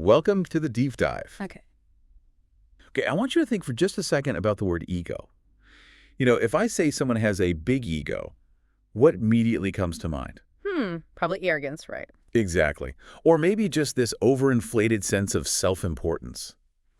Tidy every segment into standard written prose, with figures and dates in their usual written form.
Welcome to the deep dive. Okay. Okay, I want you to think for just a second about the word ego. If I say someone has a big ego, what immediately comes to mind? Probably arrogance, right? Exactly. Or maybe just this overinflated sense of self-importance.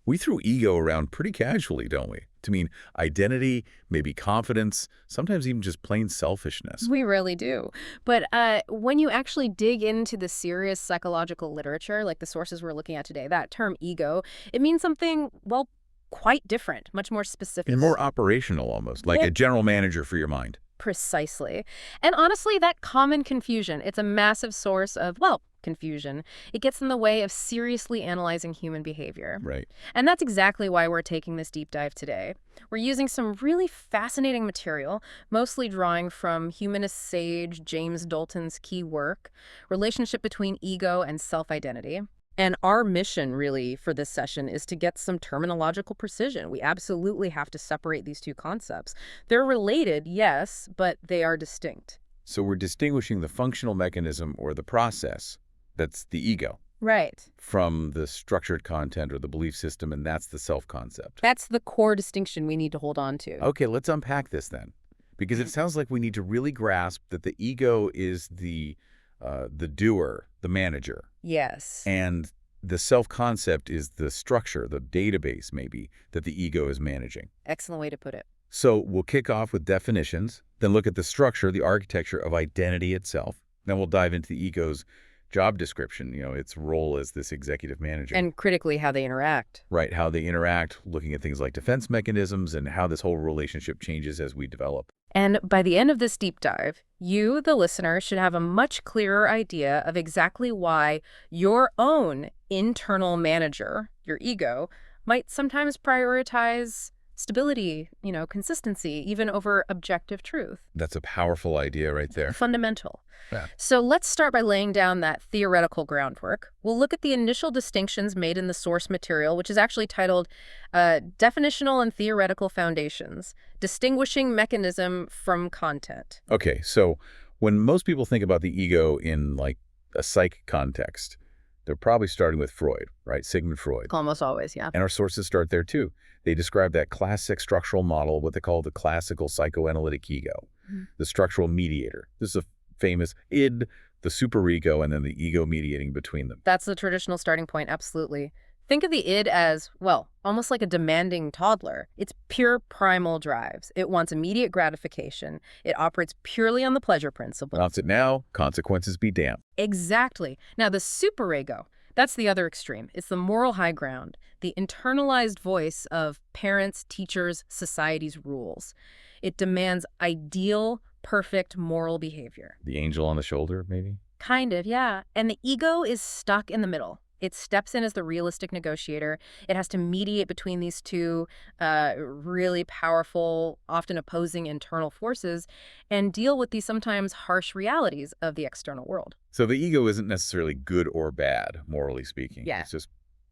We throw ego around pretty casually, don't we? To mean identity, maybe confidence, sometimes even just plain selfishness. We really do. But when you actually dig into the serious psychological literature, like the sources we're looking at today, that term ego, it means something, well, quite different, much more specific. And more operational almost, like a general manager for your mind. Precisely. And honestly, that common confusion, it's a massive source of, well, confusion. It gets in the way of seriously analyzing human behavior. Right. And that's exactly why we're taking this deep dive today. We're using some really fascinating material, mostly drawing from humanist sage James Dalton's key work, Relationship Between Ego and Self-Identity. And our mission, really, for this session is to get some terminological precision. We absolutely have to separate these two concepts. They're related, yes, but they are distinct. So we're distinguishing the functional mechanism or the process, that's the ego, Right. from the structured content or the belief system, and that's the self-concept. That's the core distinction we need to hold on to. Okay, let's unpack this then, because it sounds like we need to really grasp that the ego is the doer, the manager. Yes. And the self-concept is the structure, the database maybe, that the ego is managing. Excellent way to put it. So we'll kick off with definitions, then look at the structure, the architecture of identity itself. Then we'll dive into the ego's job description, its role as this executive manager. And critically, how they interact. Right, how they interact, looking at things like defense mechanisms and how this whole relationship changes as we develop. And by the end of this deep dive, you, the listener, should have a much clearer idea of exactly why your own internal manager, your ego, might sometimes prioritize stability, consistency, even over objective truth. That's a powerful idea right there. Fundamental. Yeah. So let's start by laying down that theoretical groundwork. We'll look at the initial distinctions made in the source material, which is actually titled Definitional and Theoretical Foundations, Distinguishing Mechanism from Content. Okay, so when most people think about the ego in like a psych context, they're probably starting with Freud, right? Sigmund Freud. Almost always, yeah. And our sources start there too. They describe that classic structural model, what they call the classical psychoanalytic ego, the structural mediator. This is a famous id, the superego, and then the ego mediating between them. That's the traditional starting point, absolutely. Think of the id as, well, almost like a demanding toddler. It's pure primal drives. It wants immediate gratification. It operates purely on the pleasure principle. Wants it now, consequences be damned. Exactly. Now, the superego, that's the other extreme. It's the moral high ground, the internalized voice of parents, teachers, society's rules. It demands ideal, perfect moral behavior. The angel on the shoulder, maybe? Kind of, yeah. And the ego is stuck in the middle. It steps in as the realistic negotiator. It has to mediate between these two really powerful, often opposing internal forces and deal with these sometimes harsh realities of the external world. So the ego isn't necessarily good or bad, morally speaking. Yeah. It's just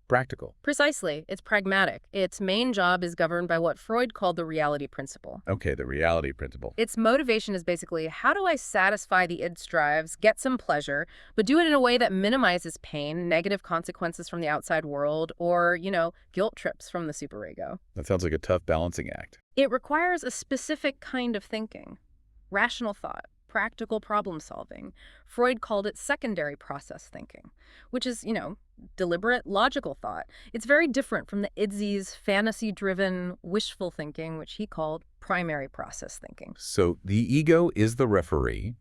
practical. Precisely. It's pragmatic. Its main job is governed by what Freud called the reality principle. Okay, the reality principle. Its motivation is basically, how do I satisfy the id's drives, get some pleasure, but do it in a way that minimizes pain, negative consequences from the outside world, or, guilt trips from the superego. That sounds like a tough balancing act. It requires a specific kind of thinking, rational thought, practical problem solving. Freud called it secondary process thinking, which is, deliberate, logical thought. It's very different from the idsy's fantasy-driven, wishful thinking, which he called primary process thinking. So the ego is the referee,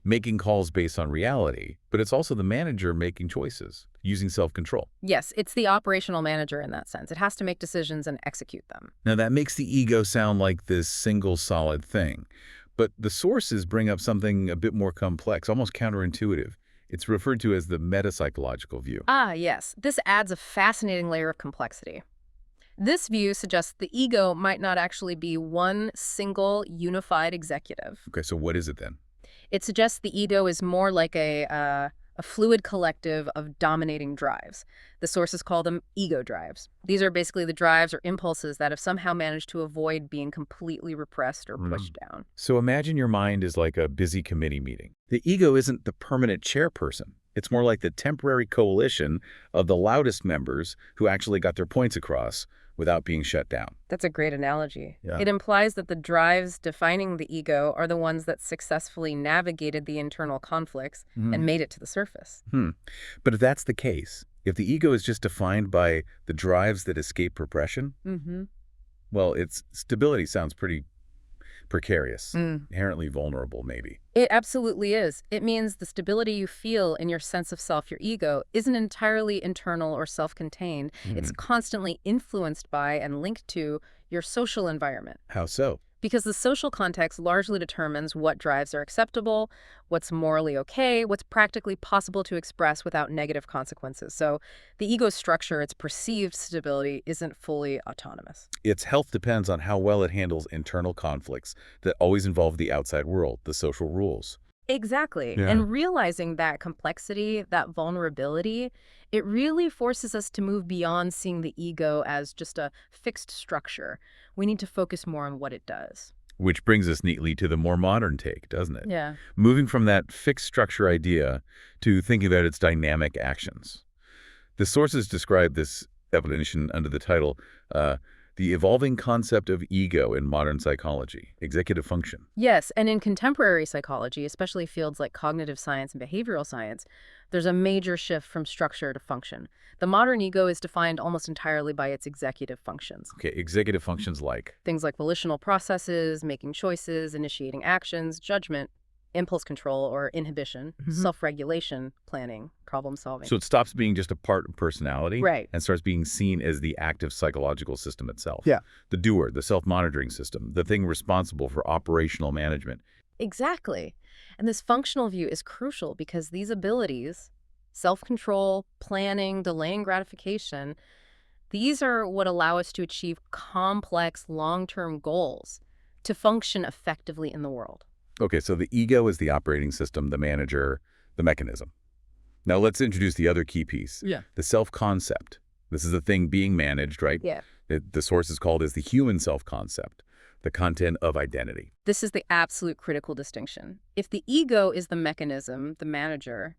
making calls based on reality, but it's also the manager making choices, using self-control. Yes, it's the operational manager in that sense. It has to make decisions and execute them. Now that makes the ego sound like this single solid thing, but the sources bring up something a bit more complex, almost counterintuitive. It's referred to as the metapsychological view. Ah, yes. This adds a fascinating layer of complexity. This view suggests the ego might not actually be one single unified executive. Okay, so what is it then? It suggests the ego is more like a fluid collective of dominating drives. The sources call them ego drives. These are basically the drives or impulses that have somehow managed to avoid being completely repressed or pushed down. So imagine your mind is like a busy committee meeting. The ego isn't the permanent chairperson. It's more like the temporary coalition of the loudest members who actually got their points across without being shut down. That's a great analogy. Yeah. It implies that the drives defining the ego are the ones that successfully navigated the internal conflicts and made it to the surface. But if that's the case, if the ego is just defined by the drives that escape repression, well, its stability sounds pretty precarious, inherently vulnerable maybe. It absolutely is. It means the stability you feel in your sense of self, your ego, isn't entirely internal or self-contained. It's constantly influenced by and linked to your social environment. How so? Because the social context largely determines what drives are acceptable, what's morally okay, what's practically possible to express without negative consequences. So the ego's structure, its perceived stability, isn't fully autonomous. Its health depends on how well it handles internal conflicts that always involve the outside world, the social rules. Exactly. Yeah. And realizing that complexity, that vulnerability, it really forces us to move beyond seeing the ego as just a fixed structure. We need to focus more on what it does. Which brings us neatly to the more modern take, doesn't it? Yeah. Moving from that fixed structure idea to thinking about its dynamic actions. The sources describe this definition under the title, The Evolving Concept of Ego in Modern Psychology, Executive Function. Yes, and in contemporary psychology, especially fields like cognitive science and behavioral science, there's a major shift from structure to function. The modern ego is defined almost entirely by its executive functions. Okay, executive functions like? Things like volitional processes, making choices, initiating actions, judgment, impulse control or inhibition, self-regulation, planning, problem solving. So it stops being just a part of personality Right. and starts being seen as the active psychological system itself. Yeah. The doer, the self-monitoring system, the thing responsible for operational management. Exactly. And this functional view is crucial because these abilities, self-control, planning, delaying gratification, these are what allow us to achieve complex long-term goals, to function effectively in the world. Okay, so the ego is the operating system, the manager, the mechanism. Now let's introduce the other key piece, the self-concept. This is the thing being managed, right? Yeah. The source is called as the human self-concept, the content of identity. This is the absolute critical distinction. If the ego is the mechanism, the manager,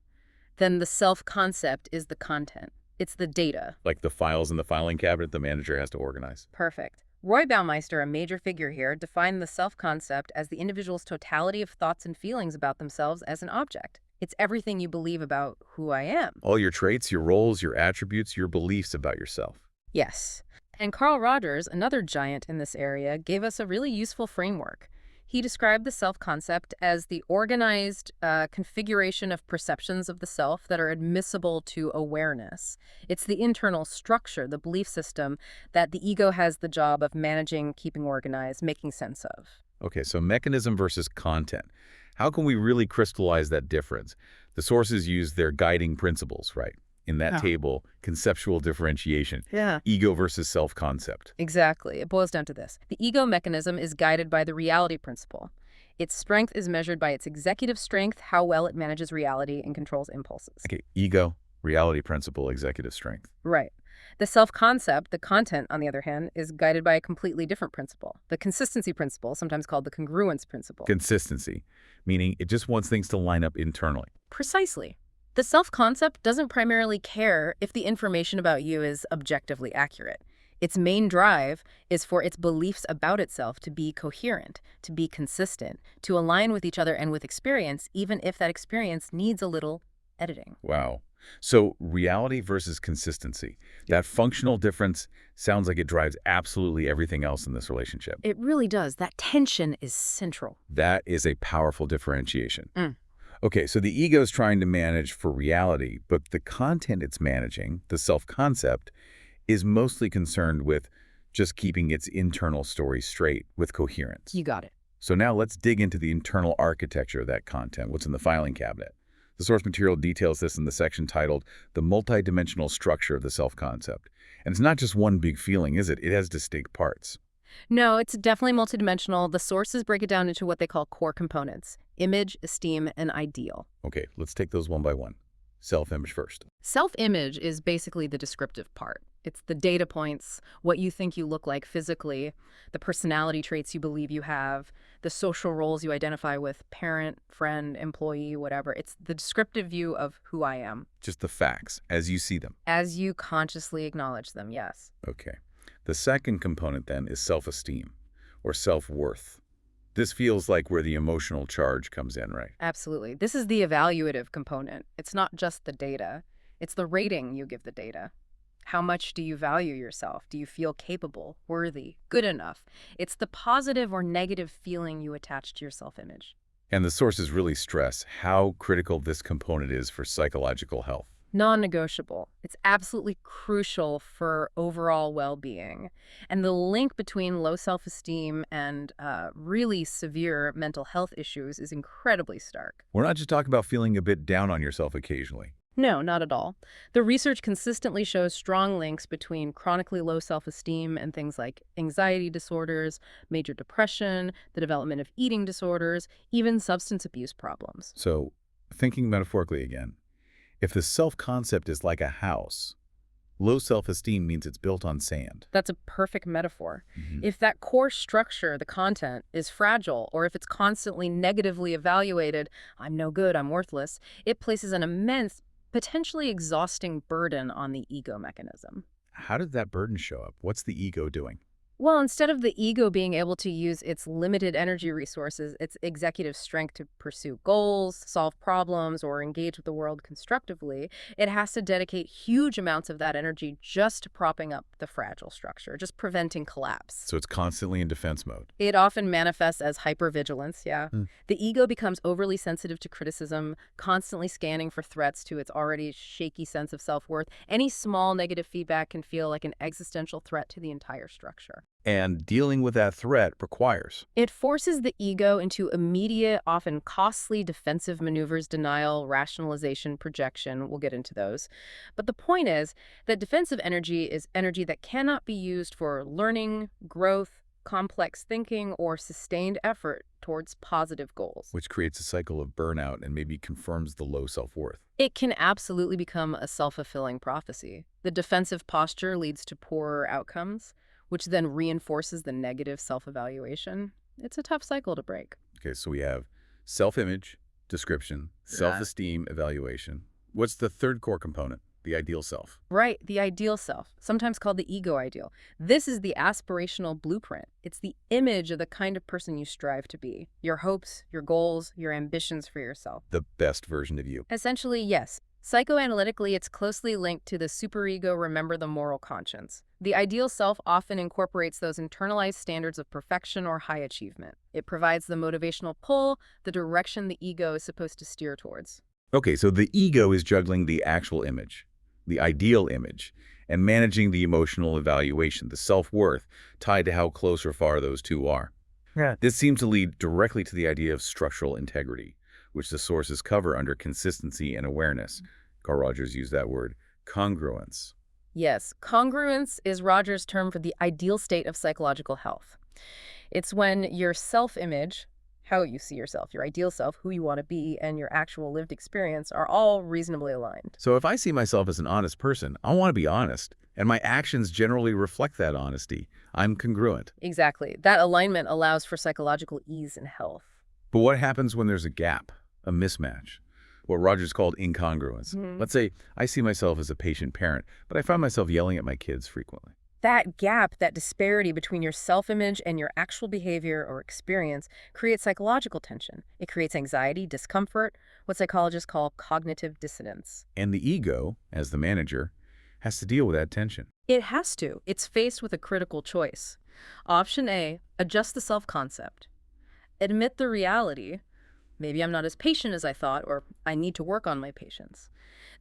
then the self-concept is the content. It's the data. Like the files in the filing cabinet the manager has to organize. Perfect. Roy Baumeister, a major figure here, defined the self-concept as the individual's totality of thoughts and feelings about themselves as an object. It's everything you believe about who I am. All your traits, your roles, your attributes, your beliefs about yourself. Yes. And Carl Rogers, another giant in this area, gave us a really useful framework. He described the self-concept as the organized configuration of perceptions of the self that are admissible to awareness. It's the internal structure, the belief system, that the ego has the job of managing, keeping organized, making sense of. Okay, so mechanism versus content. How can we really crystallize that difference? The sources use their guiding principles, right? In that table, conceptual differentiation. Yeah. Ego versus self-concept. Exactly. It boils down to this. The ego mechanism is guided by the reality principle. Its strength is measured by its executive strength, how well it manages reality and controls impulses. Okay, ego, reality principle, executive strength. Right. The self-concept, the content, on the other hand, is guided by a completely different principle. The consistency principle, sometimes called the congruence principle. Consistency, meaning it just wants things to line up internally. Precisely. The self-concept doesn't primarily care if the information about you is objectively accurate. Its main drive is for its beliefs about itself to be coherent, to be consistent, to align with each other and with experience, even if that experience needs a little editing. Wow. So reality versus consistency. That functional difference sounds like it drives absolutely everything else in this relationship. It really does. That tension is central. That is a powerful differentiation. Okay, so the ego is trying to manage for reality, but the content it's managing, the self-concept, is mostly concerned with just keeping its internal story straight with coherence. You got it. So now let's dig into the internal architecture of that content, what's in the filing cabinet. The source material details this in the section titled The Multidimensional Structure of the Self-Concept. And it's not just one big feeling, is it? It has distinct parts. No, it's definitely multidimensional. The sources break it down into what they call core components: image, esteem, and ideal. Okay, let's take those one by one. self-image first. Self-image is basically the descriptive part. It's the data points, what you think you look like physically, the personality traits you believe you have, the social roles you identify with, parent, friend, employee, whatever. It's the descriptive view of who I am, Just the facts as you see them. as you consciously acknowledge them, yes. Okay. The second component then is self-esteem or self-worth. This feels like where the emotional charge comes in, right? Absolutely. This is the evaluative component. It's not just the data. It's the rating you give the data. How much do you value yourself? Do you feel capable, worthy, good enough? It's the positive or negative feeling you attach to your self-image. And the sources really stress how critical this component is for psychological health. Non-negotiable. It's absolutely crucial for overall well-being. And the link between low self-esteem and really severe mental health issues is incredibly stark. We're not just talking about feeling a bit down on yourself occasionally. No, not at all. The research consistently shows strong links between chronically low self-esteem and things like anxiety disorders, major depression, the development of eating disorders, even substance abuse problems. So, thinking metaphorically again, if the self-concept is like a house, low self-esteem means it's built on sand. That's a perfect metaphor. If that core structure, the content, is fragile, or if it's constantly negatively evaluated, I'm no good, I'm worthless, it places an immense, potentially exhausting burden on the ego mechanism. How did that burden show up? What's the ego doing? Well, instead of the ego being able to use its limited energy resources, its executive strength to pursue goals, solve problems, or engage with the world constructively, it has to dedicate huge amounts of that energy just to propping up the fragile structure, just preventing collapse. So it's constantly in defense mode. It often manifests as hypervigilance, yeah. The ego becomes overly sensitive to criticism, constantly scanning for threats to its already shaky sense of self-worth. Any small negative feedback can feel like an existential threat to the entire structure. And dealing with that threat requires. It forces the ego into immediate, often costly defensive maneuvers, denial, rationalization, projection. We'll get into those. But the point is that defensive energy is energy that cannot be used for learning, growth, complex thinking, or sustained effort towards positive goals. Which creates a cycle of burnout and maybe confirms the low self-worth. It can absolutely become a self-fulfilling prophecy. The defensive posture leads to poorer outcomes, which then reinforces the negative self-evaluation. It's a tough cycle to break. Okay, so we have self-image, description, self-esteem, evaluation. What's the third core component? The ideal self. Right, the ideal self, sometimes called the ego ideal. This is the aspirational blueprint. It's the image of the kind of person you strive to be. Your hopes, your goals, your ambitions for yourself. The best version of you. Essentially, yes. Psychoanalytically, it's closely linked to the superego remember the moral conscience. The ideal self often incorporates those internalized standards of perfection or high achievement. It provides the motivational pull, the direction the ego is supposed to steer towards. Okay, so the ego is juggling the actual image, the ideal image, and managing the emotional evaluation, the self-worth, tied to how close or far those two are. Yeah. This seems to lead directly to the idea of structural integrity, which the sources cover under consistency and awareness. Carl Rogers used that word, congruence. Yes, congruence is Rogers' term for the ideal state of psychological health. It's when your self-image, how you see yourself, your ideal self, who you want to be, and your actual lived experience are all reasonably aligned. So if I see myself as an honest person, I want to be honest, and my actions generally reflect that honesty. I'm congruent. Exactly. That alignment allows for psychological ease and health. But what happens when there's a gap, a mismatch? What Rogers called incongruence. Let's say I see myself as a patient parent, but I find myself yelling at my kids frequently. That gap, that disparity between your self-image and your actual behavior or experience creates psychological tension. It creates anxiety, discomfort, what psychologists call cognitive dissonance. And the ego, as the manager, has to deal with that tension. It has to. It's faced with a critical choice. Option A, adjust the self-concept. Admit the reality. Maybe I'm not as patient as I thought, or I need to work on my patience.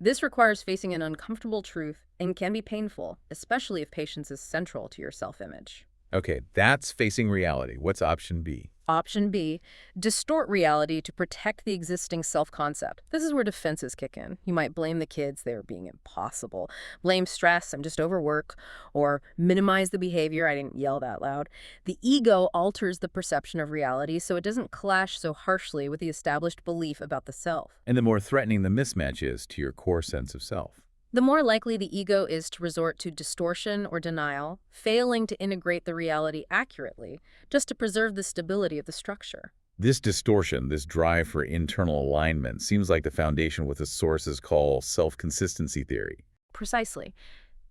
This requires facing an uncomfortable truth and can be painful, especially if patience is central to your self-image. Okay, that's facing reality. What's option B? Option B, distort reality to protect the existing self-concept. This is where defenses kick in. You might blame the kids, they're being impossible. Blame stress, I'm just overworked. Or minimize the behavior, I didn't yell that loud. The ego alters the perception of reality so it doesn't clash so harshly with the established belief about the self. And the more threatening the mismatch is to your core sense of self. The more likely the ego is to resort to distortion or denial, failing to integrate the reality accurately, just to preserve the stability of the structure. This distortion, this drive for internal alignment, seems like the foundation what the sources call self-consistency theory. Precisely.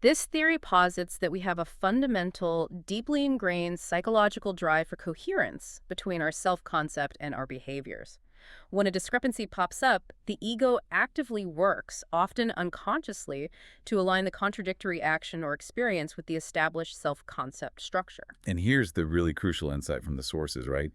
This theory posits that we have a fundamental, deeply ingrained psychological drive for coherence between our self-concept and our behaviors. When a discrepancy pops up, the ego actively works, often unconsciously, to align the contradictory action or experience with the established self-concept structure. And here's the really crucial insight from the sources, right?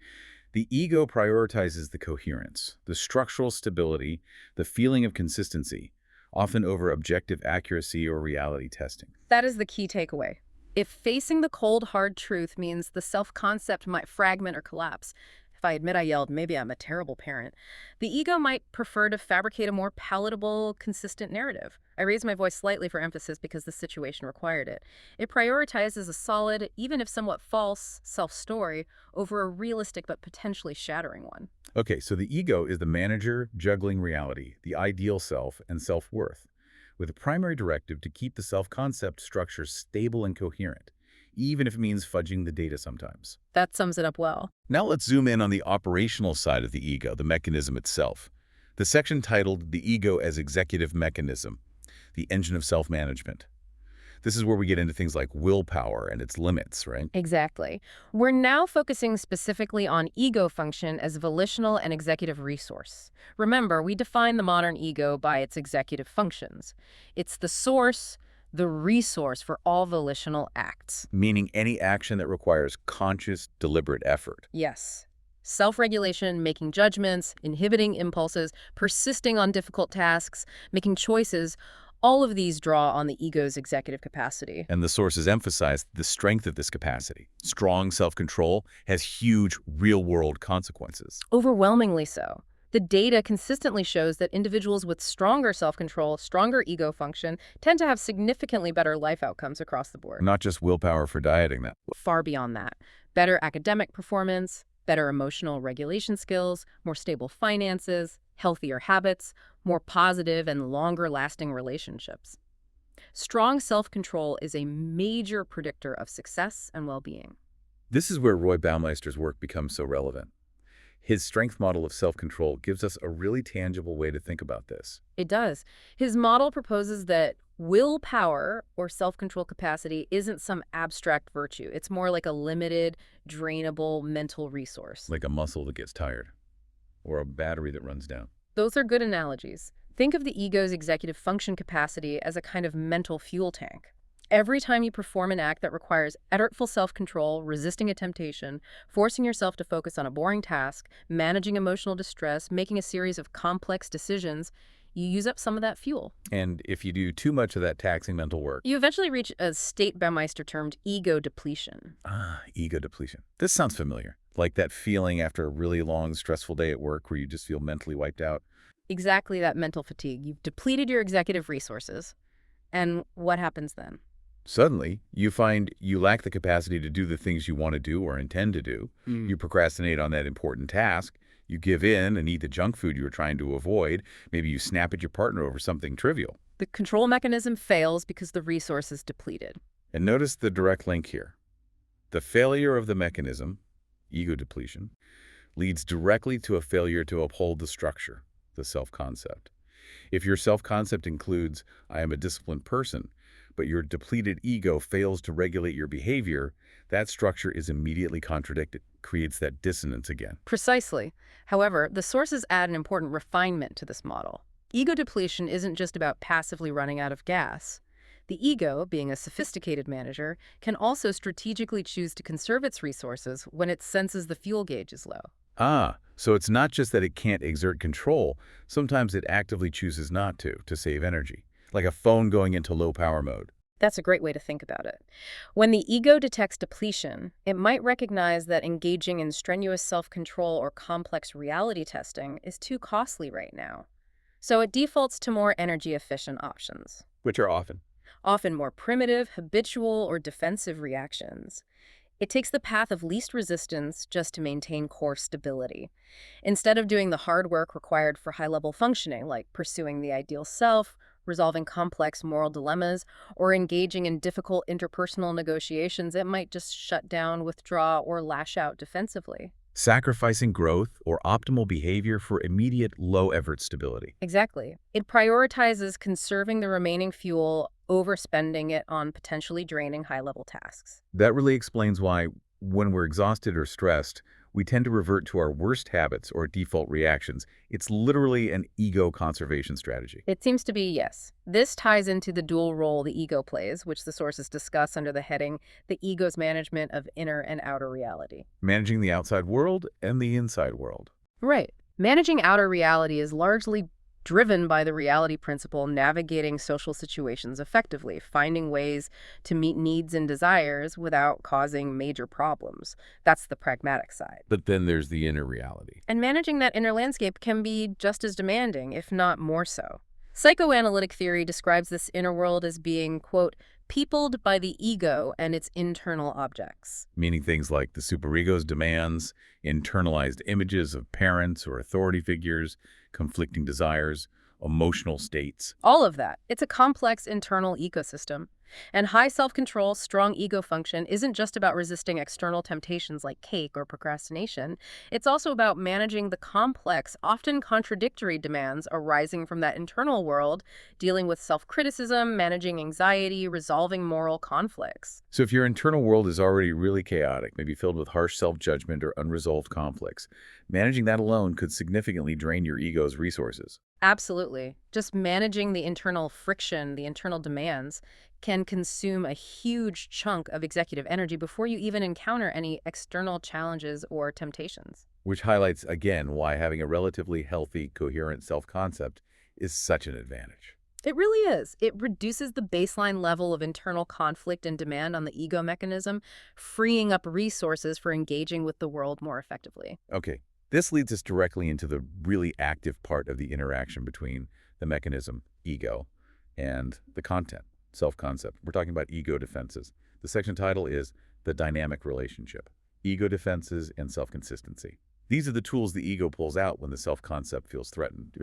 The ego prioritizes the coherence, the structural stability, the feeling of consistency, often over objective accuracy or reality testing. That is the key takeaway. If facing the cold, hard truth means the self-concept might fragment or collapse, if I admit I yelled, maybe I'm a terrible parent, the ego might prefer to fabricate a more palatable, consistent narrative. I raised my voice slightly for emphasis because the situation required it. It prioritizes a solid, even if somewhat false, self-story over a realistic but potentially shattering one. Okay, so the ego is the manager juggling reality, the ideal self, and self-worth, with a primary directive to keep the self-concept structure stable and coherent, even if it means fudging the data sometimes. That sums it up well. Now let's zoom in on the operational side of the ego, the mechanism itself. The section titled The Ego as Executive Mechanism, the Engine of Self-Management. This is where we get into things like willpower and its limits, right? Exactly. We're now focusing specifically on ego function as volitional and executive resource. Remember, we define the modern ego by its executive functions. It's the source, the resource for all volitional acts. Meaning any action that requires conscious, deliberate effort. Yes. Self-regulation, making judgments, inhibiting impulses, persisting on difficult tasks, making choices, all of these draw on the ego's executive capacity. And the sources emphasize the strength of this capacity. Strong self-control has huge, real-world consequences. Overwhelmingly so. The data consistently shows that individuals with stronger self-control, stronger ego function, tend to have significantly better life outcomes across the board. Not just willpower for dieting that. Far beyond that. Better academic performance, better emotional regulation skills, more stable finances, healthier habits, more positive and longer-lasting relationships. Strong self-control is a major predictor of success and well-being. This is where Roy Baumeister's work becomes so relevant. His strength model of self-control gives us a really tangible way to think about this. It does. His model proposes that willpower or self-control capacity isn't some abstract virtue. It's more like a limited, drainable mental resource. Like a muscle that gets tired, or a battery that runs down. Those are good analogies. Think of the ego's executive function capacity as a kind of mental fuel tank. Every time you perform an act that requires effortful self-control, resisting a temptation, forcing yourself to focus on a boring task, managing emotional distress, making a series of complex decisions, you use up some of that fuel. And if you do too much of that taxing mental work, You eventually reach a state Baumeister termed ego depletion. ego depletion. This sounds familiar. Like that feeling after a really long, stressful day at work where you just feel mentally wiped out. Exactly that mental fatigue. You've depleted your executive resources. And what happens then? Suddenly, you find you lack the capacity to do the things you want to do or intend to do. You procrastinate on that important task. You give in and eat the junk food you were trying to avoid. Maybe you snap at your partner over something trivial. The control mechanism fails because the resource is depleted. And notice the direct link here. The failure of the mechanism, ego depletion, leads directly to a failure to uphold the structure, the self-concept. If your self-concept includes, I am a disciplined person, but your depleted ego fails to regulate your behavior, that structure is immediately contradicted, creates that dissonance again. Precisely. However, the sources add an important refinement to this model. Ego depletion isn't just about passively running out of gas. The ego, being a sophisticated manager, can also strategically choose to conserve its resources when it senses the fuel gauge is low. So it's not just that it can't exert control, sometimes it actively chooses not to save energy, like a phone going into low power mode. That's a great way to think about it. When the ego detects depletion, it might recognize that engaging in strenuous self-control or complex reality testing is too costly right now. So it defaults to more energy-efficient options, Which are often. often more primitive, habitual, or defensive reactions. It takes the path of least resistance just to maintain core stability. Instead of doing the hard work required for high-level functioning, like pursuing the ideal self, resolving complex moral dilemmas, or engaging in difficult interpersonal negotiations, it might just shut down, withdraw, or lash out defensively. Sacrificing growth or optimal behavior for immediate low-effort stability. Exactly. It prioritizes conserving the remaining fuel over spending it on potentially draining high-level tasks. That really explains why, when we're exhausted or stressed, we tend to revert to our worst habits or default reactions. It's literally an ego conservation strategy. It seems to be yes. This ties into the dual role the ego plays, which the sources discuss under the heading, the ego's management of inner and outer reality. Managing the outside world and the inside world. Right. Managing outer reality is largely driven by the reality principle, navigating social situations effectively, finding ways to meet needs and desires without causing major problems. That's the pragmatic side. But then there's the inner reality. And managing that inner landscape can be just as demanding, if not more so. Psychoanalytic theory describes this inner world as being, quote, peopled by the ego and its internal objects. Meaning things like the superego's demands, internalized images of parents or authority figures, conflicting desires, emotional states. All of that. It's a complex internal ecosystem. And high self-control, strong ego function isn't just about resisting external temptations like cake or procrastination. It's also about managing the complex, often contradictory demands arising from that internal world, dealing with self-criticism, managing anxiety, resolving moral conflicts. So if your internal world is already really chaotic, maybe filled with harsh self-judgment or unresolved conflicts, managing that alone could significantly drain your ego's resources. Absolutely. Just managing the internal friction, the internal demands, can consume a huge chunk of executive energy before you even encounter any external challenges or temptations. Which highlights, again, why having a relatively healthy, coherent self-concept is such an advantage. It really is. It reduces the baseline level of internal conflict and demand on the ego mechanism, freeing up resources for engaging with the world more effectively. Okay, this leads us directly into the really active part of the interaction between the mechanism, ego, and the content, self-concept. We're talking about ego defenses. The section title is The Dynamic Relationship, Ego Defenses and Self-Consistency. These are the tools the ego pulls out when the self-concept feels threatened.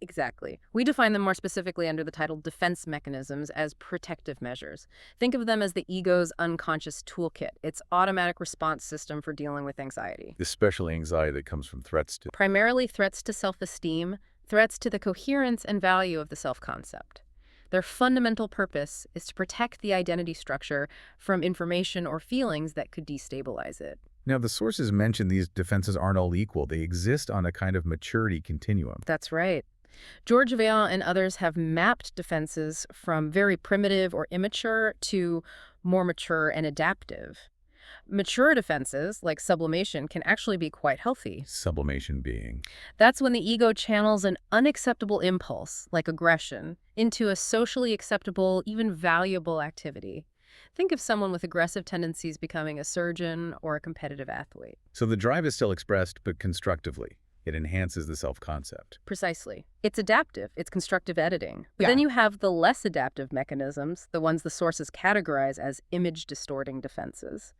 Exactly. We define them more specifically under the title defense mechanisms as protective measures. Think of them as the ego's unconscious toolkit, its automatic response system for dealing with anxiety. Especially anxiety that comes from threats to. Primarily threats to self-esteem, threats to the coherence and value of the self-concept. Their fundamental purpose is to protect the identity structure from information or feelings that could destabilize it. Now, the sources mention these defenses aren't all equal. They exist on a kind of maturity continuum. That's right. George Vaillant and others have mapped defenses from very primitive or immature to more mature and adaptive. Mature defenses, like sublimation, can actually be quite healthy. Sublimation being. That's when the ego channels an unacceptable impulse, like aggression, into a socially acceptable, even valuable activity. Think of someone with aggressive tendencies becoming a surgeon or a competitive athlete. So the drive is still expressed, but constructively. It enhances the self-concept. Precisely. It's adaptive. It's constructive editing. But then you have the less adaptive mechanisms, the ones the sources categorize as image-distorting defenses.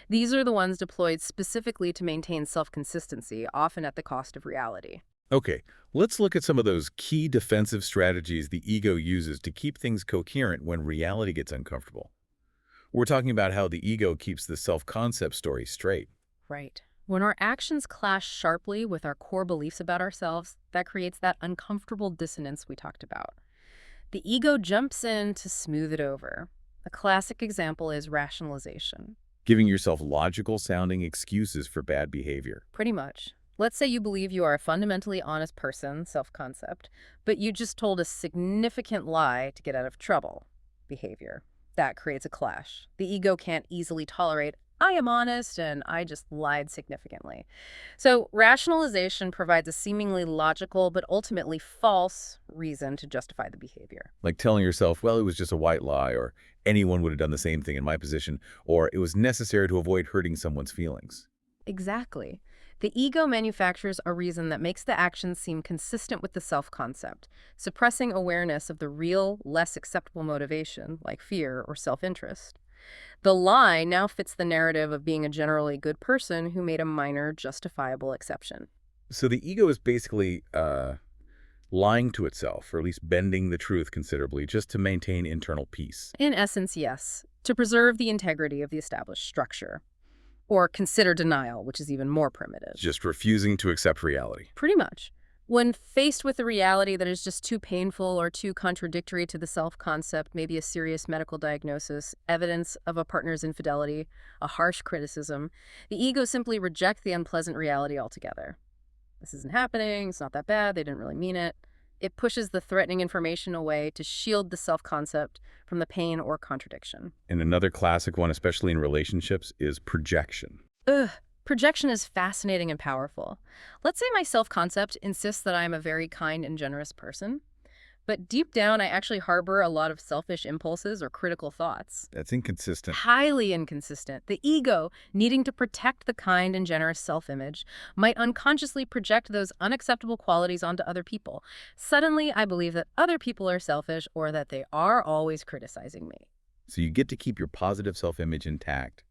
These are the ones deployed specifically to maintain self-consistency, often at the cost of reality. Okay, let's look at some of those key defensive strategies the ego uses to keep things coherent when reality gets uncomfortable. We're talking about how the ego keeps the self-concept story straight. Right. When our actions clash sharply with our core beliefs about ourselves, that creates that uncomfortable dissonance we talked about. The ego jumps in to smooth it over. A classic example is rationalization. Giving yourself logical-sounding excuses for bad behavior. Pretty much. Let's say you believe you are a fundamentally honest person, self-concept, but you just told a significant lie to get out of trouble, behavior. That creates a clash. The ego can't easily tolerate I am honest and I just lied significantly. So, rationalization provides a seemingly logical but ultimately false reason to justify the behavior. Like telling yourself, well, it was just a white lie, or anyone would have done the same thing in my position, or it was necessary to avoid hurting someone's feelings. Exactly. The ego manufactures a reason that makes the action seem consistent with the self-concept, suppressing awareness of the real, less acceptable motivation, like fear or self-interest. The lie now fits the narrative of being a generally good person who made a minor, justifiable exception. So the ego is basically lying to itself, or at least bending the truth considerably, just to maintain internal peace. In essence, yes, to preserve the integrity of the established structure. Or consider denial, which is even more primitive. Just refusing to accept reality. Pretty much. When faced with a reality that is just too painful or too contradictory to the self-concept, maybe a serious medical diagnosis, evidence of a partner's infidelity, a harsh criticism, the ego simply rejects the unpleasant reality altogether. This isn't happening, it's not that bad, they didn't really mean it. It pushes the threatening information away to shield the self-concept from the pain or contradiction. And another classic one, especially in relationships, is projection. Ugh. Projection is fascinating and powerful. Let's say my self-concept insists that I am a very kind and generous person, but deep down I actually harbor a lot of selfish impulses or critical thoughts. That's inconsistent. Highly inconsistent. The ego, needing to protect the kind and generous self-image, might unconsciously project those unacceptable qualities onto other people. Suddenly, I believe that other people are selfish or that they are always criticizing me. So you get to keep your positive self-image intact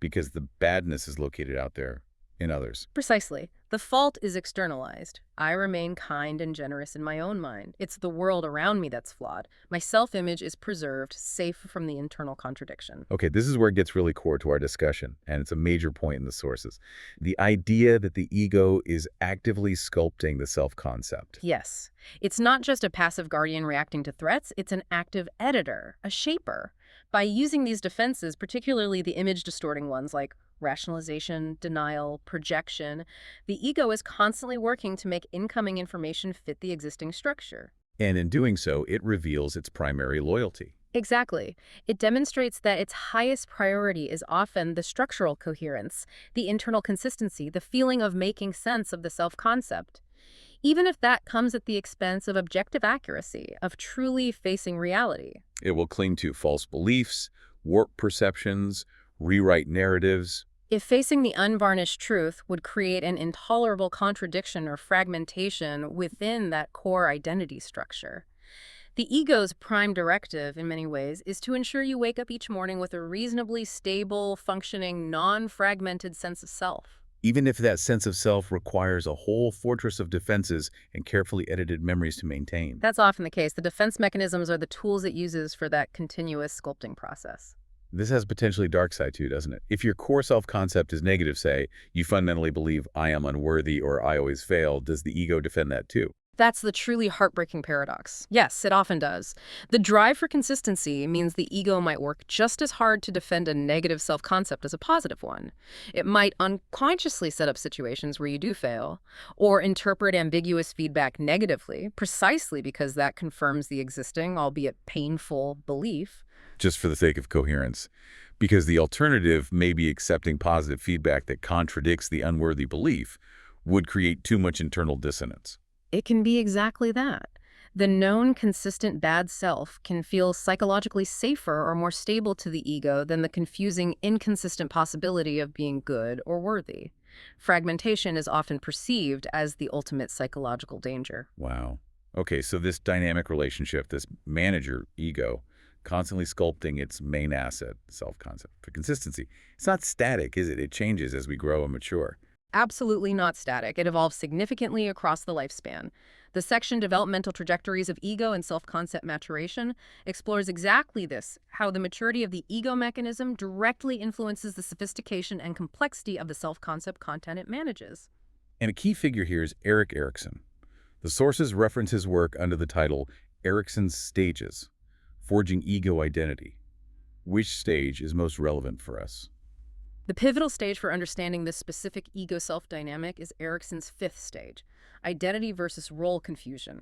because the badness is located out there in others. Precisely. The fault is externalized. I remain kind and generous in my own mind. It's the world around me that's flawed. My self-image is preserved, safe from the internal contradiction. Okay, this is where it gets really core to our discussion, and it's a major point in the sources. The idea that the ego is actively sculpting the self-concept. Yes. It's not just a passive guardian reacting to threats, it's an active editor, a shaper. By using these defenses, particularly the image-distorting ones like rationalization, denial, projection, the ego is constantly working to make incoming information fit the existing structure. And in doing so, it reveals its primary loyalty. Exactly. It demonstrates that its highest priority is often the structural coherence, the internal consistency, the feeling of making sense of the self-concept. Even if that comes at the expense of objective accuracy, of truly facing reality. It will cling to false beliefs, warp perceptions, rewrite narratives. If facing the unvarnished truth would create an intolerable contradiction or fragmentation within that core identity structure. The ego's prime directive, in many ways, is to ensure you wake up each morning with a reasonably stable, functioning, non-fragmented sense of self. Even if that sense of self requires a whole fortress of defenses and carefully edited memories to maintain. That's often the case. The defense mechanisms are the tools it uses for that continuous sculpting process. This has potentially dark side too, doesn't it? If your core self-concept is negative, say, you fundamentally believe I am unworthy or I always fail, does the ego defend that too? That's the truly heartbreaking paradox. Yes, it often does. The drive for consistency means the ego might work just as hard to defend a negative self-concept as a positive one. It might unconsciously set up situations where you do fail, or interpret ambiguous feedback negatively, precisely because that confirms the existing, albeit painful, belief. Just for the sake of coherence. Because the alternative, maybe accepting positive feedback that contradicts the unworthy belief, would create too much internal dissonance. It can be exactly that. The known, consistent bad self can feel psychologically safer or more stable to the ego than the confusing, inconsistent possibility of being good or worthy. Fragmentation is often perceived as the ultimate psychological danger. Wow. Okay, so this dynamic relationship, this manager ego, constantly sculpting its main asset, self-concept, for consistency. It's not static, is it? It changes as we grow and mature. Absolutely not static. It evolves significantly across the lifespan. The section Developmental Trajectories of Ego and Self-Concept Maturation explores exactly this, how the maturity of the ego mechanism directly influences the sophistication and complexity of the self-concept content it manages. And a key figure here is Erik Erikson. The sources reference his work under the title Erikson's Stages, Forging Ego Identity. Which stage is most relevant for us? The pivotal stage for understanding this specific ego-self dynamic is Erikson's fifth stage, identity versus role confusion.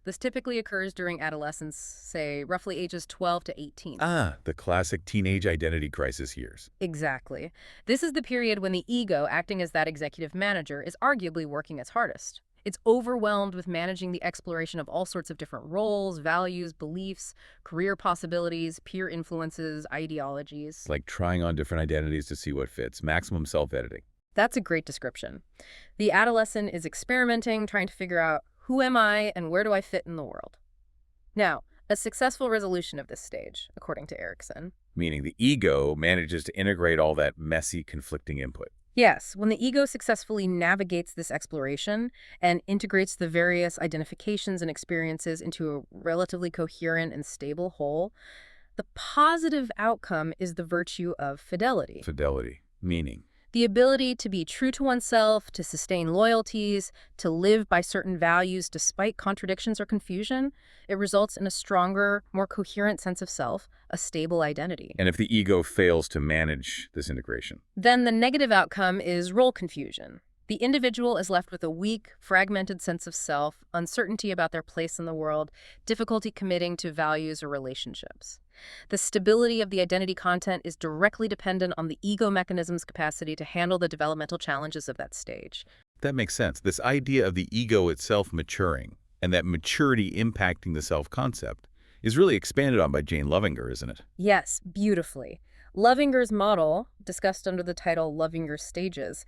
The This typically occurs during adolescence, say roughly ages 12 to 18. Ah, the classic teenage identity crisis years. Exactly. This is the period when the ego, acting as that executive manager, is arguably working its hardest. It's overwhelmed with managing the exploration of all sorts of different roles, values, beliefs, career possibilities, peer influences, ideologies. Like trying on different identities to see what fits. Maximum self-editing. That's a great description. The adolescent is experimenting, trying to figure out who am I and where do I fit in the world. Now, a successful resolution of this stage, according to Erickson. Meaning the ego manages to integrate all that messy, conflicting input. Yes, when the ego successfully navigates this exploration and integrates the various identifications and experiences into a relatively coherent and stable whole, the positive outcome is the virtue of fidelity. Fidelity. Meaning. The ability to be true to oneself, to sustain loyalties, to live by certain values despite contradictions or confusion. It results in a stronger, more coherent sense of self, a stable identity. And if the ego fails to manage this integration? Then the negative outcome is role confusion. The individual is left with a weak, fragmented sense of self, uncertainty about their place in the world, difficulty committing to values or relationships. The stability of the identity content is directly dependent on the ego mechanism's capacity to handle the developmental challenges of that stage. That makes sense. This idea of the ego itself maturing and that maturity impacting the self-concept is really expanded on by Jane Lovinger, isn't it? Yes, beautifully. Lovinger's model, discussed under the title Lovinger's Stages,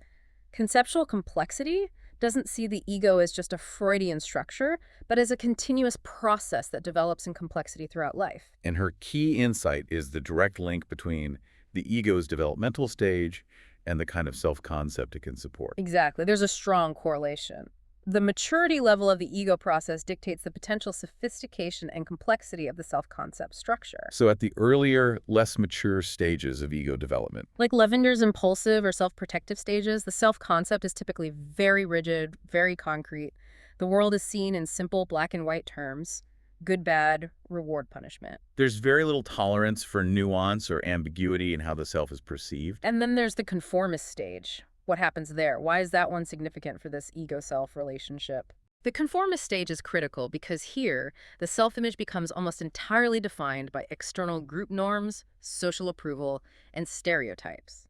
conceptual complexity doesn't see the ego as just a Freudian structure, but as a continuous process that develops in complexity throughout life. And her key insight is the direct link between the ego's developmental stage and the kind of self-concept it can support. Exactly. There's a strong correlation. The maturity level of the ego process dictates the potential sophistication and complexity of the self-concept structure. So at the earlier, less mature stages of ego development, Like Levender's impulsive or self-protective stages, the self-concept is typically very rigid, very concrete. The world is seen in simple black and white terms: good, bad, reward, punishment. there's very little tolerance for nuance or ambiguity in how the self is perceived. And then there's the conformist stage. What happens there? Why is that one significant for this ego-self relationship? The conformist stage is critical because here, the self-image becomes almost entirely defined by external group norms, social approval, and stereotypes.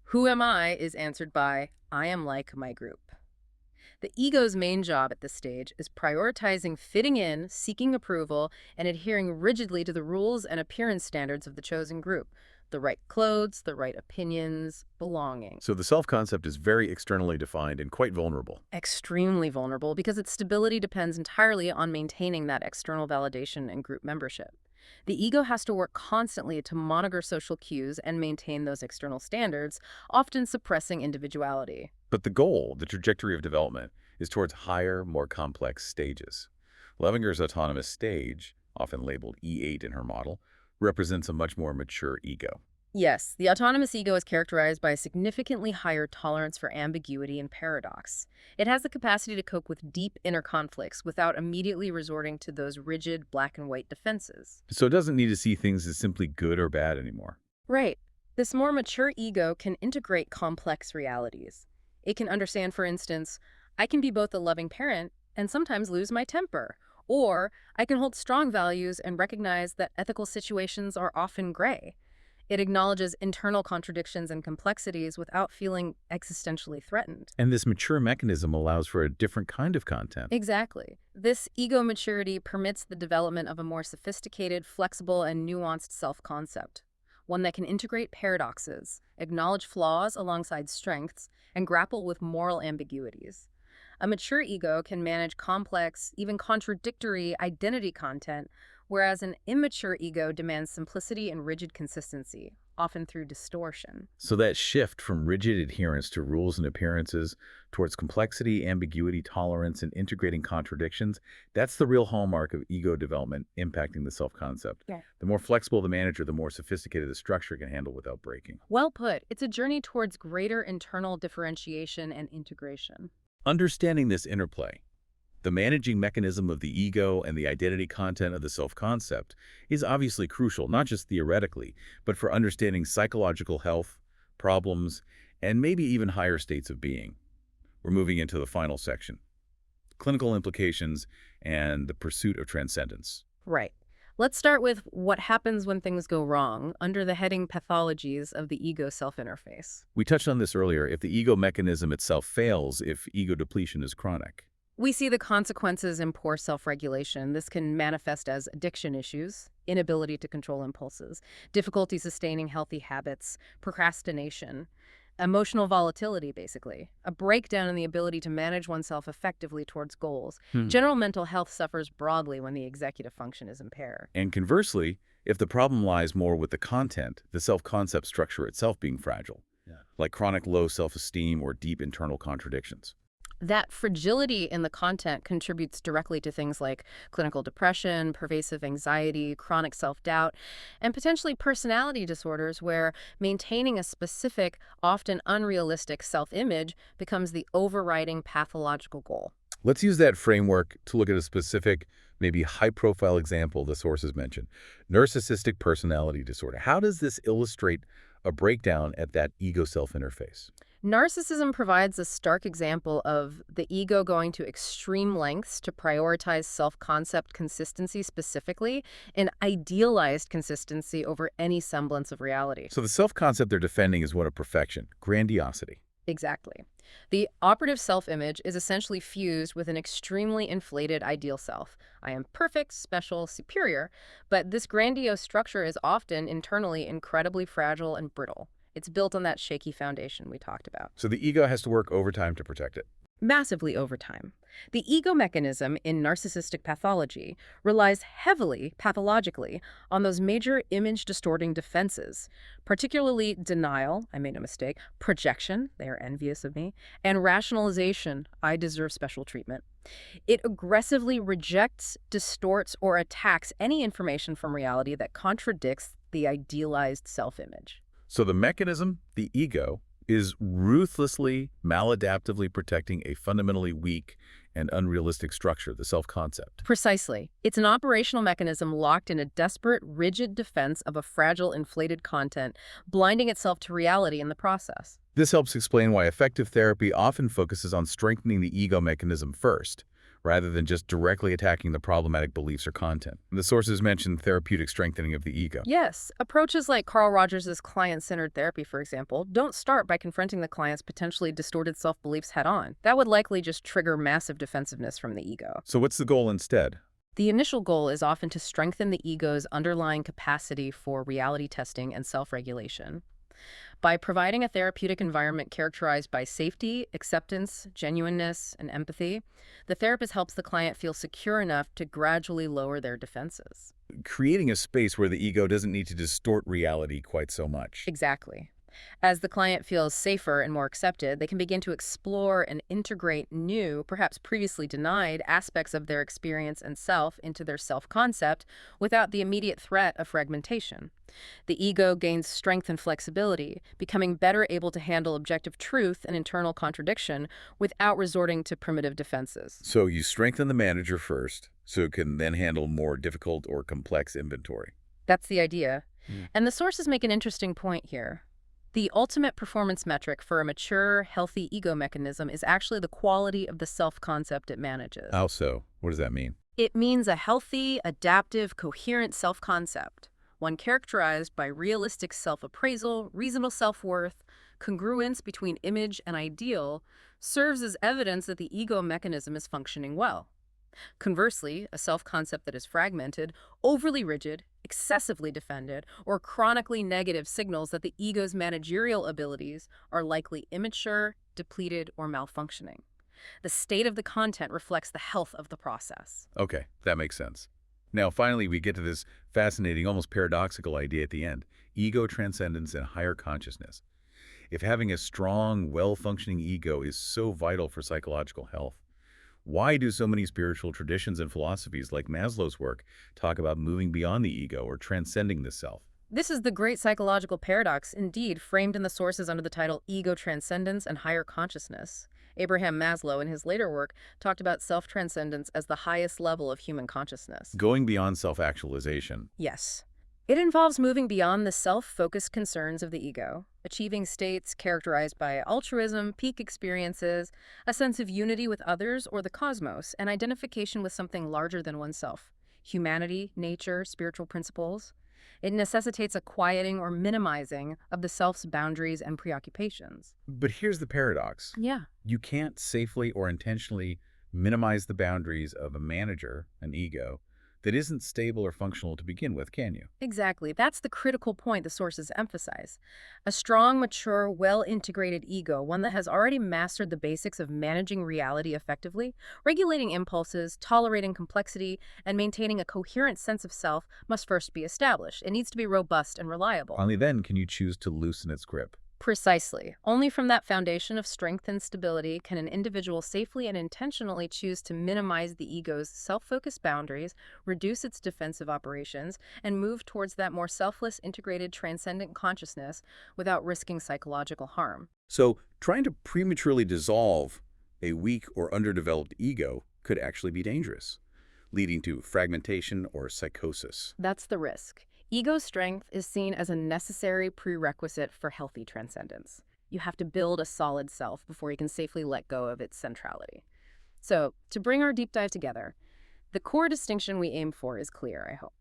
Who am I is answered by, I am like my group. The ego's main job at this stage is prioritizing fitting in, seeking approval, and adhering rigidly to the rules and appearance standards of the chosen group. The right clothes, the right opinions, belonging. So the self-concept is very externally defined and quite vulnerable. Extremely vulnerable because its stability depends entirely on maintaining that external validation and group membership. The ego has to work constantly to monitor social cues and maintain those external standards, often suppressing individuality. But the goal, the trajectory of development, is towards higher, more complex stages. Levinger's autonomous stage, often labeled E8 in her model, represents a much more mature ego. Yes, the autonomous ego is characterized by a significantly higher tolerance for ambiguity and paradox. It has the capacity to cope with deep inner conflicts without immediately resorting to those rigid black and white defenses. So it doesn't need to see things as simply good or bad anymore. Right. This more mature ego can integrate complex realities. It can understand, for instance, I can be both a loving parent and sometimes lose my temper. Or I can hold strong values and recognize that ethical situations are often gray. It acknowledges internal contradictions and complexities without feeling existentially threatened. And this mature mechanism allows for a different kind of content. Exactly. This ego maturity permits the development of a more sophisticated, flexible, and nuanced self-concept, one that can integrate paradoxes, acknowledge flaws alongside strengths, and grapple with moral ambiguities. A mature ego can manage complex, even contradictory identity content, whereas an immature ego demands simplicity and rigid consistency, often through distortion. So that shift from rigid adherence to rules and appearances towards complexity, ambiguity, tolerance, and integrating contradictions, that's the real hallmark of ego development impacting the self-concept. Yeah. The more flexible the manager, the more sophisticated the structure can handle without breaking. Well put. It's a journey towards greater internal differentiation and integration. Understanding this interplay, the managing mechanism of the ego and the identity content of the self-concept, is obviously crucial, not just theoretically, but for understanding psychological health, problems, and maybe even higher states of being. We're moving into the final section: clinical implications and the pursuit of transcendence. Right. Let's start with what happens when things go wrong under the heading pathologies of the ego self-interface. We touched on this earlier. If the ego mechanism itself fails, if ego depletion is chronic. We see the consequences in poor self-regulation. This can manifest as addiction issues, inability to control impulses, difficulty sustaining healthy habits, procrastination, emotional volatility, basically, a breakdown in the ability to manage oneself effectively towards goals. General mental health suffers broadly when the executive function is impaired. And conversely, if the problem lies more with the content, the self-concept structure itself being fragile, like chronic low self-esteem or deep internal contradictions. That fragility in the content contributes directly to things like clinical depression, pervasive anxiety, chronic self-doubt, and potentially personality disorders where maintaining a specific, often unrealistic self-image becomes the overriding pathological goal. Let's use that framework to look at a specific, maybe high-profile example the sources mentioned. Narcissistic personality disorder. How does this illustrate a breakdown at that ego self-interface? Narcissism provides a stark example of the ego going to extreme lengths to prioritize self-concept consistency specifically and idealized consistency over any semblance of reality. So the self-concept they're defending is one of perfection, grandiosity. Exactly. The operative self-image is essentially fused with an extremely inflated ideal self. I am perfect, special, superior, but this grandiose structure is often internally incredibly fragile and brittle. It's built on that shaky foundation we talked about. So the ego has to work overtime to protect it. Massively over time. The ego mechanism in narcissistic pathology relies heavily, pathologically, on those major image-distorting defenses, particularly denial, I made no mistake, projection, they are envious of me, and rationalization, I deserve special treatment. It aggressively rejects, distorts, or attacks any information from reality that contradicts the idealized self-image. So the mechanism, the ego, is ruthlessly, maladaptively protecting a fundamentally weak and unrealistic structure, the self-concept. Precisely. It's an operational mechanism locked in a desperate, rigid defense of a fragile, inflated content, blinding itself to reality in the process. This helps explain why effective therapy often focuses on strengthening the ego mechanism first, rather than just directly attacking the problematic beliefs or content. The sources mention therapeutic strengthening of the ego. Yes, approaches like Carl Rogers' client-centered therapy, for example, don't start by confronting the client's potentially distorted self-beliefs head-on. That would likely just trigger massive defensiveness from the ego. So what's the goal instead? The initial goal is often to strengthen the ego's underlying capacity for reality testing and self-regulation. By providing a therapeutic environment characterized by safety, acceptance, genuineness, and empathy, the therapist helps the client feel secure enough to gradually lower their defenses. Creating a space where the ego doesn't need to distort reality quite so much. Exactly. As the client feels safer and more accepted, they can begin to explore and integrate new, perhaps previously denied, aspects of their experience and self into their self-concept without the immediate threat of fragmentation. The ego gains strength and flexibility, becoming better able to handle objective truth and internal contradiction without resorting to primitive defenses. So you strengthen the manager first, so it can then handle more difficult or complex inventory. That's the idea. And the sources make an interesting point here. The ultimate performance metric for a mature, healthy ego mechanism is actually the quality of the self-concept it manages. How so? What does that mean? It means a healthy, adaptive, coherent self-concept, one characterized by realistic self-appraisal, reasonable self-worth, congruence between image and ideal, serves as evidence that the ego mechanism is functioning well. Conversely, a self-concept that is fragmented, overly rigid, excessively defended, or chronically negative signals that the ego's managerial abilities are likely immature, depleted, or malfunctioning. The state of the content reflects the health of the process. Okay, that makes sense. Now, finally, we get to this fascinating, almost paradoxical idea at the end, ego transcendence and higher consciousness. If having a strong, well-functioning ego is so vital for psychological health, why do so many spiritual traditions and philosophies like Maslow's work talk about moving beyond the ego or transcending the self? This is the great psychological paradox, indeed, framed in the sources under the title Ego Transcendence and Higher Consciousness. Abraham Maslow, in his later work, talked about self-transcendence as the highest level of human consciousness. Going beyond self-actualization. Yes. It involves moving beyond the self-focused concerns of the ego, achieving states characterized by altruism, peak experiences, a sense of unity with others or the cosmos, and identification with something larger than oneself. Humanity, nature, spiritual principles. It necessitates a quieting or minimizing of the self's boundaries and preoccupations. But here's the paradox. Yeah. You can't safely or intentionally minimize the boundaries of a manager, an ego, that isn't stable or functional to begin with, can you? Exactly. That's the critical point the sources emphasize. A strong, mature, well-integrated ego, one that has already mastered the basics of managing reality effectively, regulating impulses, tolerating complexity, and maintaining a coherent sense of self, must first be established. It needs to be robust and reliable. Only then can you choose to loosen its grip. Precisely. Only from that foundation of strength and stability can an individual safely and intentionally choose to minimize the ego's self-focused boundaries, reduce its defensive operations, and move towards that more selfless, integrated, transcendent consciousness without risking psychological harm. So, trying to prematurely dissolve a weak or underdeveloped ego could actually be dangerous, leading to fragmentation or psychosis. That's the risk. Ego strength is seen as a necessary prerequisite for healthy transcendence. You have to build a solid self before you can safely let go of its centrality. So, to bring our deep dive together, the core distinction we aim for is clear, I hope.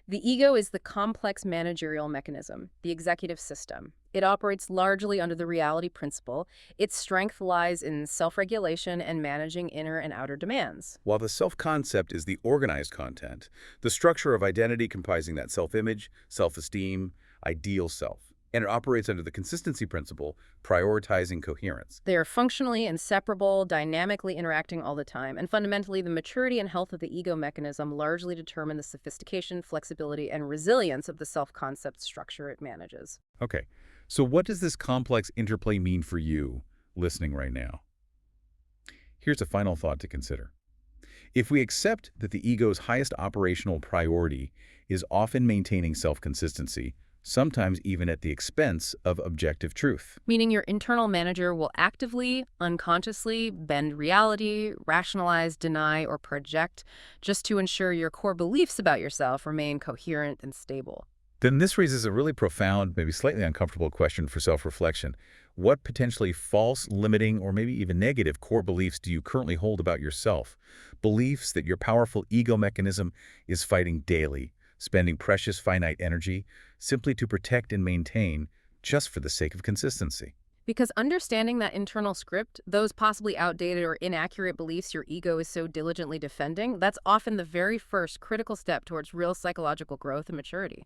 The ego is the complex managerial mechanism, the executive system. It operates largely under the reality principle. Its strength lies in self-regulation and managing inner and outer demands. While the self-concept is the organized content, the structure of identity comprising that self-image, self-esteem, ideal self. And it operates under the consistency principle, prioritizing coherence. They are functionally inseparable, dynamically interacting all the time, and fundamentally, the maturity and health of the ego mechanism largely determine the sophistication, flexibility, and resilience of the self-concept structure it manages. Okay, so what does this complex interplay mean for you, listening right now? Here's a final thought to consider. If we accept that the ego's highest operational priority is often maintaining self-consistency, sometimes even at the expense of objective truth. Meaning your internal manager will actively, unconsciously bend reality, rationalize, deny, or project just to ensure your core beliefs about yourself remain coherent and stable. Then this raises a really profound, maybe slightly uncomfortable question for self-reflection. What potentially false, limiting, or maybe even negative core beliefs do you currently hold about yourself? Beliefs that your powerful ego mechanism is fighting daily, spending precious finite energy simply to protect and maintain just for the sake of consistency. Because understanding that internal script, those possibly outdated or inaccurate beliefs your ego is so diligently defending, that's often the very first critical step towards real psychological growth and maturity.